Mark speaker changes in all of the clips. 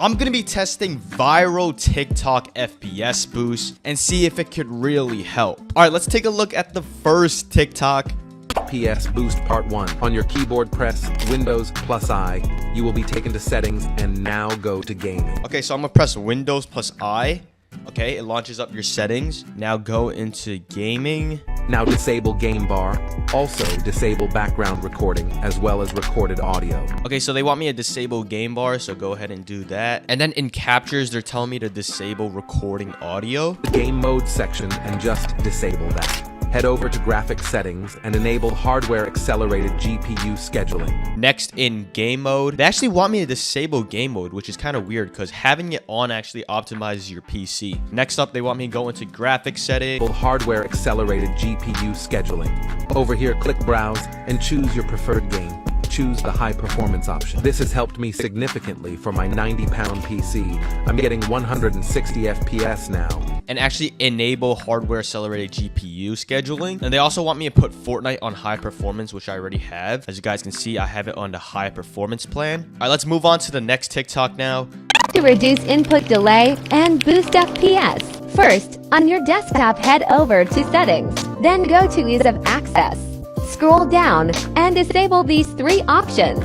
Speaker 1: I'm gonna be testing viral TikTok FPS boost and see if it could really help. All right, let's take a look at the first TikTok.
Speaker 2: FPS Boost Part 1. On your keyboard, press Windows plus I. You will be taken to settings and now go to gaming.
Speaker 1: Okay, so I'm gonna press Windows plus I. Okay, it launches up your settings. Now go into gaming.
Speaker 2: Now disable game bar. Also disable background recording as well as recorded audio.
Speaker 1: Okay, so they want me to disable game bar, so go ahead and do that. And then in captures, they're telling me to disable recording audio.
Speaker 2: Game mode section and just disable that. Head over to graphics settings and enable hardware accelerated GPU scheduling.
Speaker 1: Next, in game mode, they actually want me to disable game mode, which is kind of weird because having it on actually optimizes your PC. Next up, they want me to go into graphics settings.
Speaker 2: Hardware accelerated GPU scheduling. Over here, click browse and choose your preferred game. Choose the high performance option. This has helped me significantly for my 90-pound PC. I'm getting 160 FPS now.
Speaker 1: And actually enable hardware accelerated GPU scheduling. And they also want me to put Fortnite on high performance, which I already have. As you guys can see, I have it on the high performance plan. All right, let's move on to the next TikTok now.
Speaker 3: To reduce input delay and boost FPS. First, on your desktop, head over to Settings. Then go to Ease of Access. Scroll down and disable these three options.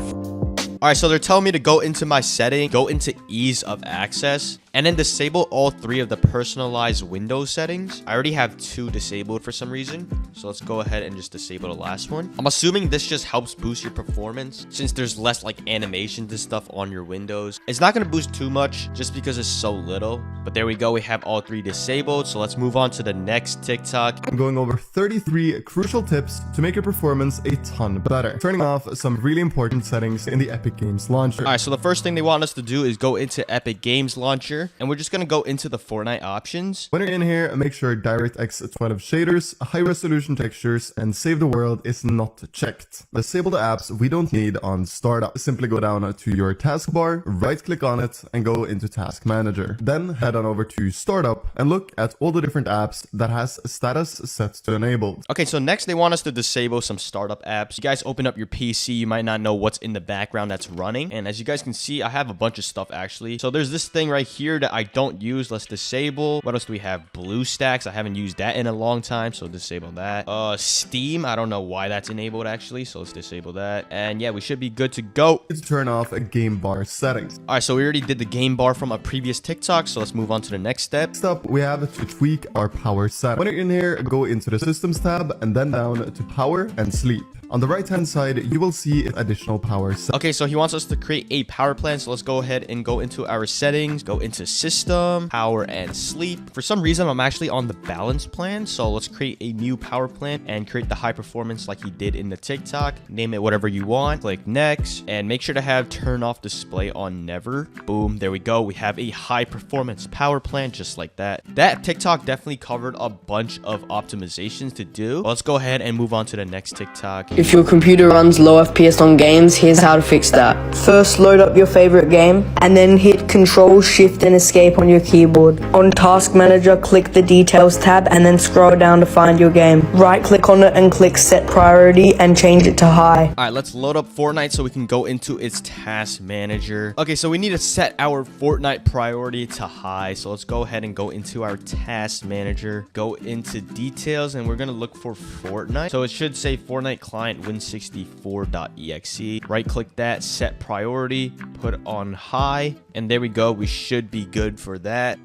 Speaker 1: All right, so they're telling me to go into my setting, go into ease of access, and then disable all three of the personalized Windows settings. I already have two disabled for some reason, so let's go ahead and just disable the last one. I'm assuming this just helps boost your performance since there's less like animations and stuff on your Windows. It's not gonna boost too much just because it's so little, but there we go. We have all three disabled, so let's move on to the next TikTok.
Speaker 4: I'm going over 33 crucial tips to make your performance a ton better. Turning off some really important settings in the Epic Games Launcher.
Speaker 1: All right, so the first thing they want us to do is go into Epic Games Launcher, and we're just gonna go into the Fortnite options.
Speaker 4: When you're in here, make sure DirectX 12 shaders, high resolution textures, and save the world is not checked. Disable the apps we don't need on startup. Simply go down to your taskbar, right click on it, and go into Task Manager. Then head on over to Startup and look at all the different apps that has status set to enabled.
Speaker 1: Okay, so next they want us to disable some startup apps. You guys open up your PC, you might not know what's in the background that's running. And as you guys can see, I have a bunch of stuff actually. So there's this thing right here that I don't use. Let's disable. What else do we have? BlueStacks. I haven't used that in a long time, so disable that. Steam. I don't know why that's enabled actually, so let's disable that. And yeah, we should be good to go.
Speaker 4: To turn off a game bar settings.
Speaker 1: All right, so we already did the game bar from a previous TikTok, so let's move on to the next step.
Speaker 4: Next up, we have to tweak our power setting. When you're in here, go into the Systems tab and then down to Power and Sleep. On the right hand side, you will see additional power settings.
Speaker 1: Okay, so he wants us to create a power plan, so let's go ahead and go into our settings, go into System, Power, and Sleep. For some reason, I'm actually on the balance plan, so let's create a new power plan and create the high performance like he did in the TikTok. Name it whatever you want, click Next, and make sure to have turn off display on never. Boom, there we go. We have a high performance power plan just like that. That TikTok definitely covered a bunch of optimizations to do. Let's go ahead and move on to the next TikTok.
Speaker 5: If your computer runs low FPS on games, here's how to fix that. First, load up your favorite game, and then hit Control, Shift, and Escape on your keyboard. On Task Manager, click the Details tab, and then scroll down to find your game. Right-click on it and click Set Priority, and change it to High.
Speaker 1: All right, let's load up Fortnite so we can go into its Task Manager. Okay, so we need to set our Fortnite priority to high. So let's go ahead and go into our Task Manager, go into Details, and we're gonna look for Fortnite. So it should say Fortnite Client Win64.exe. Right click that, set priority, put on high, and there we go. We should be good for that.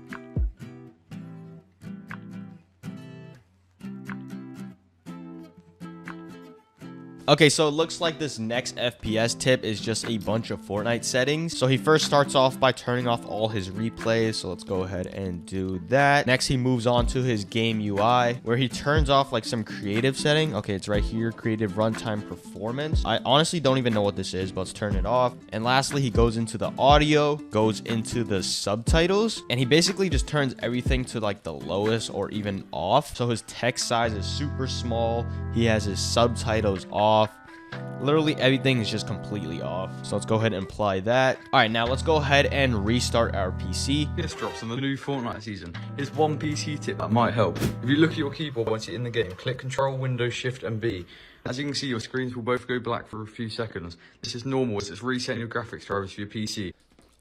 Speaker 1: Okay, so it looks like this next FPS tip is just a bunch of Fortnite settings. So he first starts off by turning off all his replays. So let's go ahead and do that. Next, he moves on to his game UI where he turns off like some creative setting. Okay, it's right here, creative runtime performance. I honestly don't even know what this is, but let's turn it off. And lastly, he goes into the audio, goes into the subtitles, and he basically just turns everything to like the lowest or even off. So his text size is super small. He has his subtitles off. Literally everything is just completely off. So let's go ahead and apply that. All right, now let's go ahead and restart our PC.
Speaker 6: This drops on the new Fortnite season. Here's one PC tip that might help. If you look at your keyboard once you're in the game, click Control, Windows, Shift, and B. As you can see, your screens will both go black for a few seconds. This is normal as it's resetting your graphics drivers for your PC.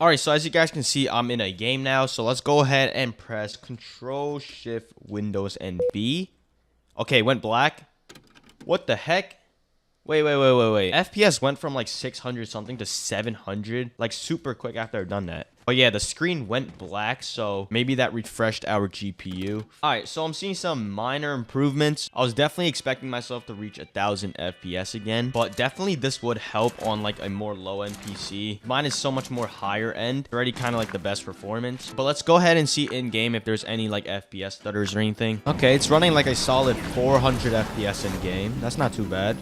Speaker 1: All right, so as you guys can see, I'm in a game now. So let's go ahead and press Control, Shift, Windows, and B. Okay, went black. What the heck? Wait. FPS went from like 600 something to 700, like super quick after I've done that. But yeah, the screen went black, so maybe that refreshed our GPU. All right, so I'm seeing some minor improvements. I was definitely expecting myself to reach 1000 FPS again, but definitely this would help on like a more low-end PC. Mine is so much more higher end, already kind of like the best performance. But let's go ahead and see in-game if there's any like FPS stutters or anything. Okay, it's running like a solid 400 FPS in-game. That's not too bad.